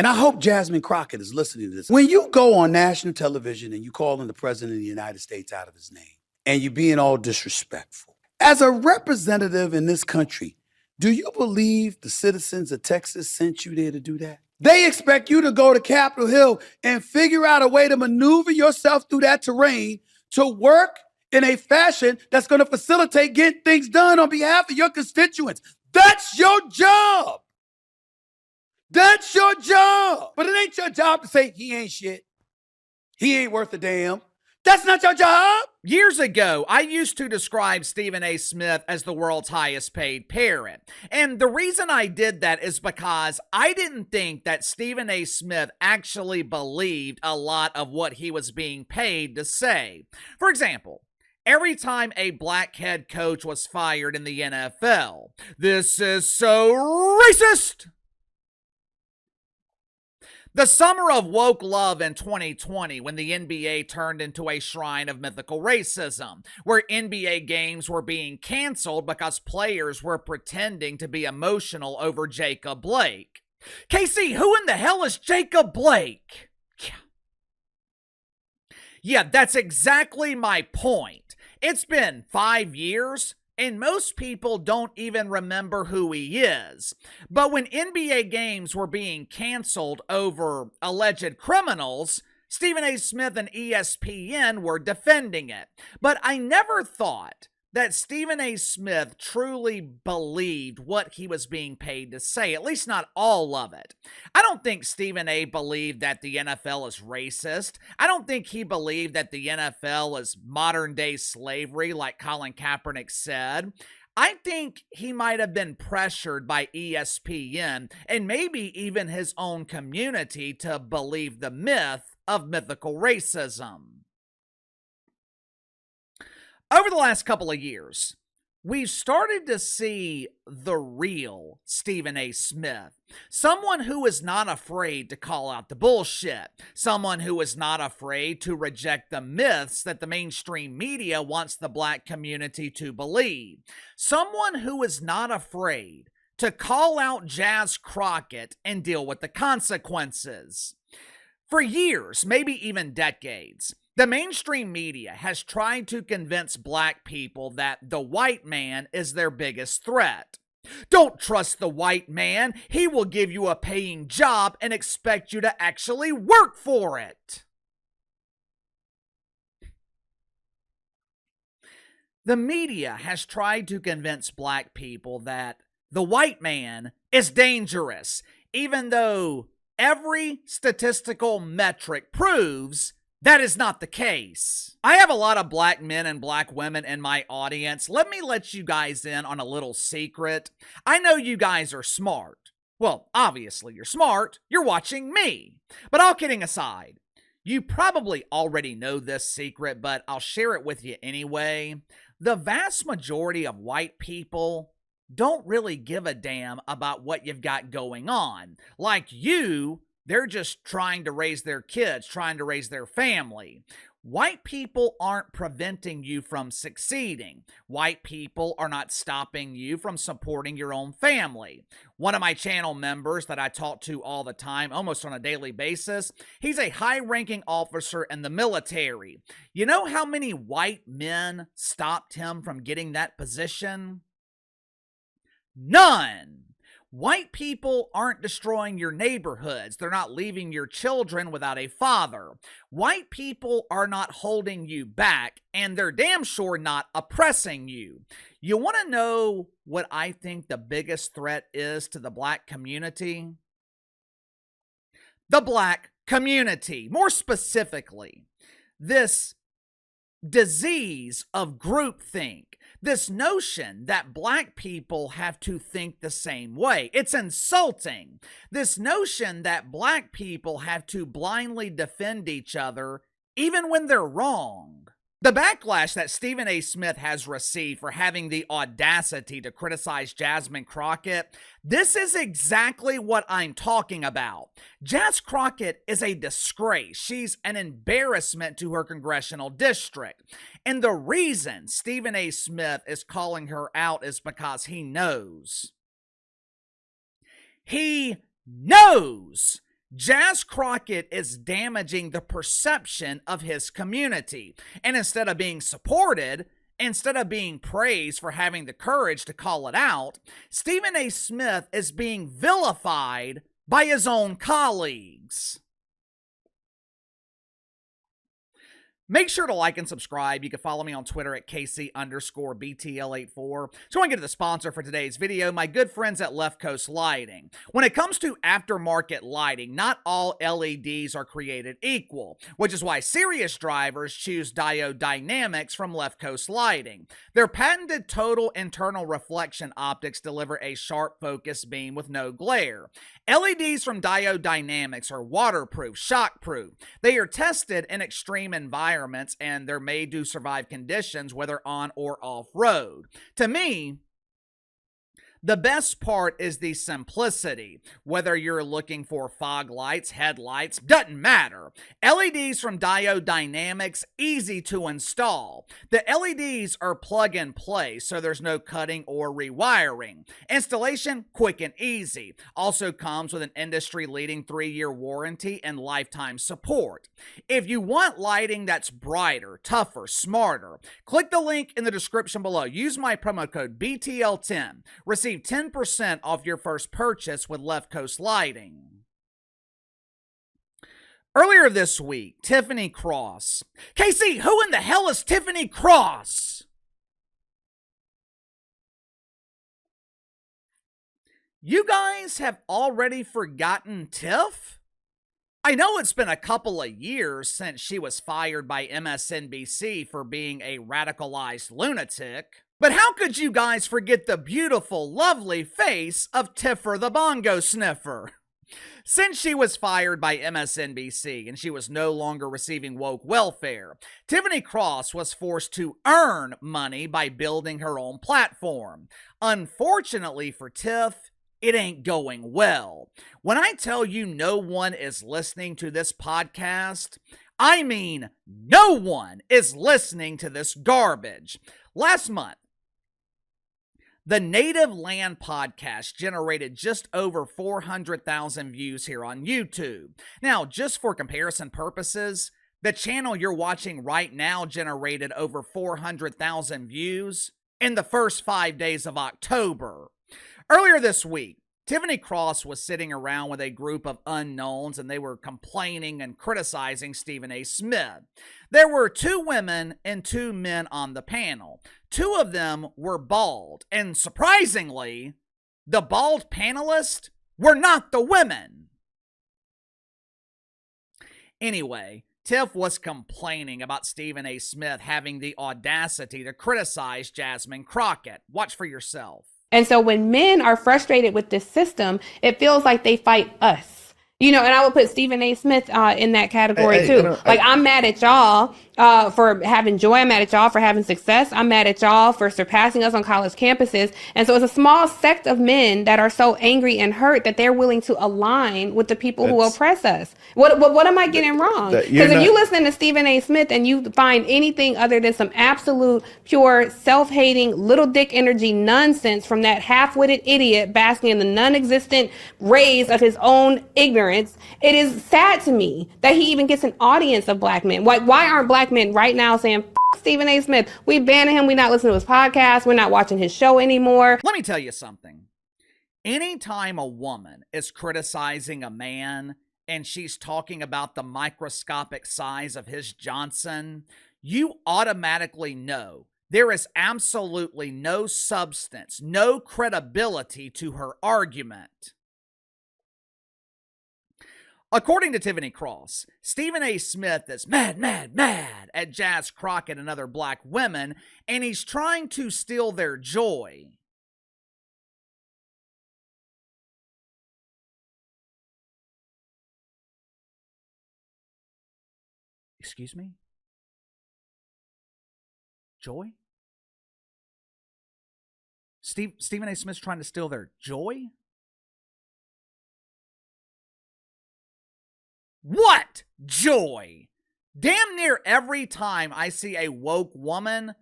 And I hope Jasmine Crockett is listening to this. When you go on national television and you calling the president of the United States out of his name and you being all disrespectful, as a representative in this country, do you believe the citizens of Texas sent you there to do that? They expect you to go to Capitol Hill and figure out a way to maneuver yourself through that terrain to work in a fashion that's going to facilitate getting things done on behalf of your constituents. That's your job. That's your job. But it ain't your job to say he ain't shit. He ain't worth a damn. That's not your job. Years ago, I used to describe Stephen A. Smith as the world's highest paid parent. And the reason I did that is because I didn't think that Stephen A. Smith actually believed a lot of what he was being paid to say. For example, every time a black head coach was fired in the NFL, "This is so racist." The summer of woke love in 2020, when the NBA turned into a shrine of mythical racism, where NBA games were being canceled because players were pretending to be emotional over Jacob Blake. KC, who in the hell is Jacob Blake? Yeah, that's exactly my point. It's been 5 years, and most people don't even remember who he is. But when NBA games were being canceled over alleged criminals, Stephen A. Smith and ESPN were defending it. But I never thought that Stephen A. Smith truly believed what he was being paid to say, at least not all of it. I don't think Stephen A. believed that the NFL is racist. I don't think he believed that the NFL is modern-day slavery, like Colin Kaepernick said. I think he might have been pressured by ESPN and maybe even his own community to believe the myth of mythical racism. Over the last couple of years, we've started to see the real Stephen A. Smith. Someone who is not afraid to call out the bullshit. Someone who is not afraid to reject the myths that the mainstream media wants the black community to believe. Someone who is not afraid to call out Jas Crockett and deal with the consequences. For years, maybe even decades, the mainstream media has tried to convince black people that the white man is their biggest threat. Don't trust the white man. He will give you a paying job and expect you to actually work for it. The media has tried to convince black people that the white man is dangerous, even though every statistical metric proves that is not the case. I have a lot of black men and black women in my audience. Let me let you guys in on a little secret. I know you guys are smart. Well, obviously you're smart. You're watching me. But all kidding aside, you probably already know this secret, but I'll share it with you anyway. The vast majority of white people don't really give a damn about what you've got going on. Like you, they're just trying to raise their kids, trying to raise their family. White people aren't preventing you from succeeding. White people are not stopping you from supporting your own family. One of my channel members that I talk to all the time, almost on a daily basis, he's a high-ranking officer in the military. You know how many white men stopped him from getting that position? None. White people aren't destroying your neighborhoods. They're not leaving your children without a father. White people are not holding you back, and they're damn sure not oppressing you. You want to know what I think the biggest threat is to the black community? The black community. More specifically, this disease of groupthink. This notion that black people have to think the same way. It's insulting. This notion that black people have to blindly defend each other even when they're wrong. The backlash that Stephen A. Smith has received for having the audacity to criticize Jasmine Crockett, this is exactly what I'm talking about. Jas Crockett is a disgrace. She's an embarrassment to her congressional district. And the reason Stephen A. Smith is calling her out is because he knows. He knows Jas Crockett is damaging the perception of his community. And instead of being supported, instead of being praised for having the courage to call it out, Stephen A. Smith is being vilified by his own colleagues. Make sure to like and subscribe. You can follow me on Twitter at KC_BTL84. So I want to get to the sponsor for today's video, my good friends at Left Coast Lighting. When it comes to aftermarket lighting, not all LEDs are created equal, which is why serious drivers choose diode dynamics from Left Coast Lighting. Their patented total internal reflection optics deliver a sharp focus beam with no glare. LEDs from Diode Dynamics are waterproof, shockproof. They are tested in extreme environments and they're made to survive conditions, whether on or off road. To me, the best part is the simplicity. Whether you're looking for fog lights, headlights, doesn't matter. LEDs from Diode Dynamics, easy to install. The LEDs are plug and play, so there's no cutting or rewiring. Installation, quick and easy. Also comes with an industry-leading 3-year warranty and lifetime support. If you want lighting that's brighter, tougher, smarter, click the link in the description below. Use my promo code BTL10. Receive 10% off your first purchase with Left Coast Lighting. Earlier this week, Tiffany Cross. KC, who in the hell is Tiffany Cross? You guys have already forgotten Tiff? I know it's been a couple of years since she was fired by MSNBC for being a radicalized lunatic. But how could you guys forget the beautiful, lovely face of Tiffer the Bongo Sniffer? Since she was fired by MSNBC and she was no longer receiving woke welfare, Tiffany Cross was forced to earn money by building her own platform. Unfortunately for Tiff, it ain't going well. When I tell you no one is listening to this podcast, I mean no one is listening to this garbage. Last month, the Native Land podcast generated just over 400,000 views here on YouTube. Now, just for comparison purposes, the channel you're watching right now generated over 400,000 views in the first 5 days of October. Earlier this week, Tiffany Cross was sitting around with a group of unknowns and they were complaining and criticizing Stephen A. Smith. There were 2 women and 2 men on the panel. 2 of them were bald, and surprisingly, the bald panelists were not the women. Anyway, Tiff was complaining about Stephen A. Smith having the audacity to criticize Jasmine Crockett. Watch for yourself. And so when men are frustrated with this system, it feels like they fight us. You know, and I would put Stephen A. Smith in that category too. I'm mad at y'all for having joy. I'm mad at y'all for having success. I'm mad at y'all for surpassing us on college campuses. And so it's a small sect of men that are so angry and hurt that they're willing to align with the people who oppress us. What am I getting wrong? Because if you listen to Stephen A. Smith and you find anything other than some absolute pure self-hating little dick energy nonsense from that half-witted idiot basking in the non-existent rays of his own ignorance, it is sad to me that he even gets an audience of black men. Why aren't black men right now saying, F Stephen A. Smith, we banning him, we're not listening to his podcast, we're not watching his show anymore? Let me tell you something. Anytime a woman is criticizing a man and she's talking about the microscopic size of his Johnson, you automatically know there is absolutely no substance, no credibility to her argument. According to Tiffany Cross, Stephen A. Smith is mad at Jas Crockett and other black women, and he's trying to steal their joy. Excuse me? Joy? Stephen A. Smith's trying to steal their joy? What joy? Damn near every time I see a woke woman,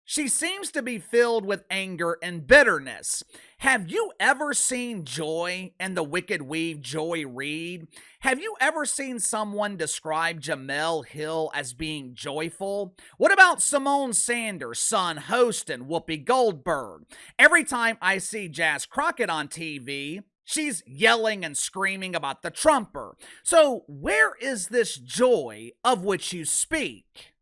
she seems to be filled with anger and bitterness. Have you ever seen Joy and the Wicked Weave, Joy Reid? Have you ever seen someone describe Jamel Hill as being joyful? What about Simone Sanders, Son Hostin, Whoopi Goldberg? Every time I see Jas Crockett on TV, she's yelling and screaming about the Trumper. So where is this joy of which you speak?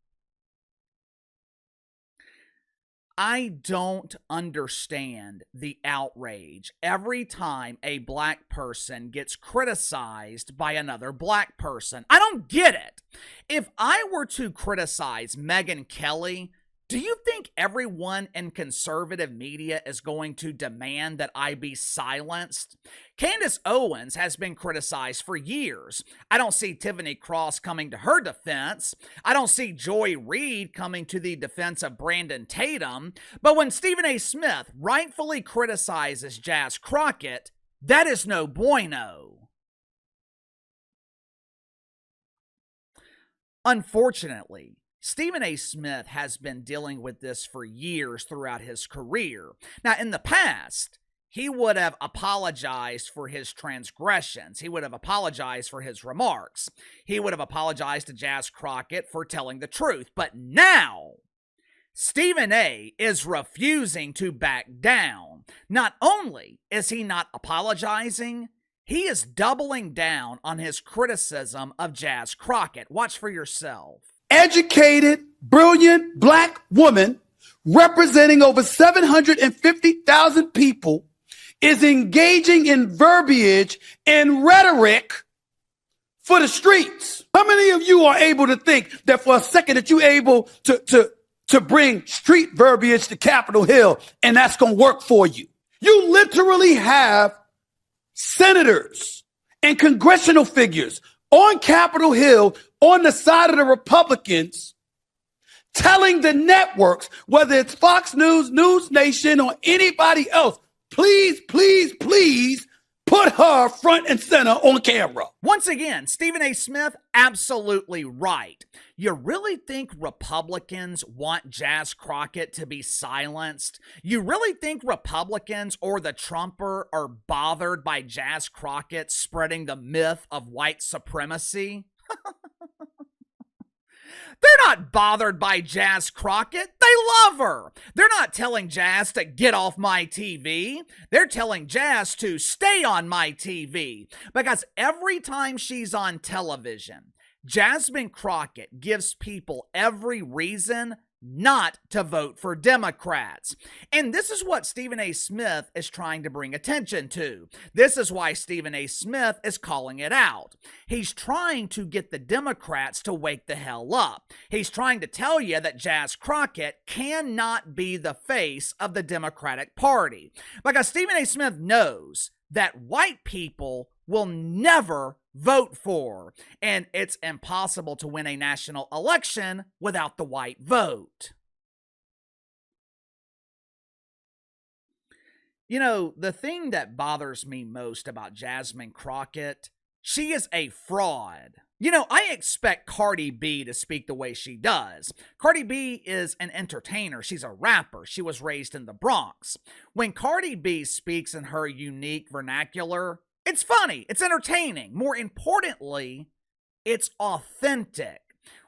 I don't understand the outrage every time a black person gets criticized by another black person. I don't get it. If I were to criticize Megyn Kelly, do you think everyone in conservative media is going to demand that I be silenced? Candace Owens has been criticized for years. I don't see Tiffany Cross coming to her defense. I don't see Joy Reid coming to the defense of Brandon Tatum. But when Stephen A. Smith rightfully criticizes Jas Crockett, that is no bueno. Unfortunately, Stephen A. Smith has been dealing with this for years throughout his career. Now, in the past, he would have apologized for his transgressions. He would have apologized for his remarks. He would have apologized to Jas Crockett for telling the truth. But now, Stephen A. is refusing to back down. Not only is he not apologizing, he is doubling down on his criticism of Jas Crockett. Watch for yourself. Educated, brilliant black woman representing over 750,000 people is engaging in verbiage and rhetoric for the streets. How many of you are able to think that for a second that you're able to bring street verbiage to Capitol Hill and that's going to work for you? You literally have senators and congressional figures on Capitol Hill on the side of the Republicans telling the networks, whether it's Fox News, News Nation, or anybody else, please, please, please put her front and center on camera. Once again, Stephen A. Smith, absolutely right. You really think Republicans want Jas Crockett to be silenced? You really think Republicans or the Trumper are bothered by Jas Crockett spreading the myth of white supremacy? They're not bothered by Jas Crockett. They love her. They're not telling Jas to get off my TV. They're telling Jas to stay on my TV. Because every time she's on television, Jasmine Crockett gives people every reason not to vote for Democrats. And this is what Stephen A. Smith is trying to bring attention to. This is why Stephen A. Smith is calling it out. He's trying to get the Democrats to wake the hell up. He's trying to tell you that Jas Crockett cannot be the face of the Democratic Party. Because Stephen A. Smith knows that white people will never vote for, and it's impossible to win a national election without the white vote. You know, the thing that bothers me most about Jasmine Crockett, she is a fraud. You know, I expect Cardi B to speak the way she does. Cardi B is an entertainer. She's a rapper. She was raised in the Bronx. When Cardi B speaks in her unique vernacular, it's funny, it's entertaining. More importantly, it's authentic.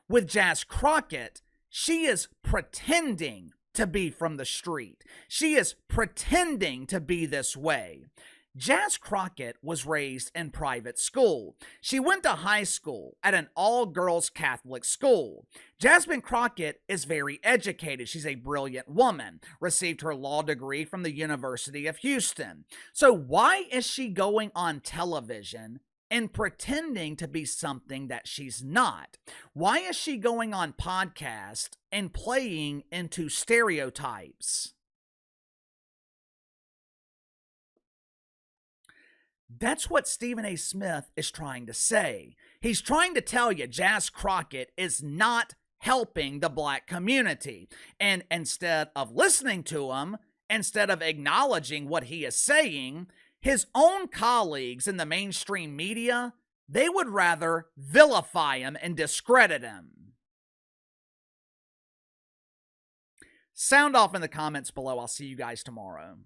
With Jas Crockett, she is pretending to be from the street. She is pretending to be this way. Jas Crockett was raised in private school. She went to high school at an all-girls Catholic school. Jasmine Crockett is very educated. She's a brilliant woman, received her law degree from the University of Houston. So why is she going on television and pretending to be something that she's not? Why is she going on podcasts and playing into stereotypes? That's what Stephen A. Smith is trying to say. He's trying to tell you Jas Crockett is not helping the black community. And instead of listening to him, instead of acknowledging what he is saying, his own colleagues in the mainstream media, they would rather vilify him and discredit him. Sound off in the comments below. I'll see you guys tomorrow.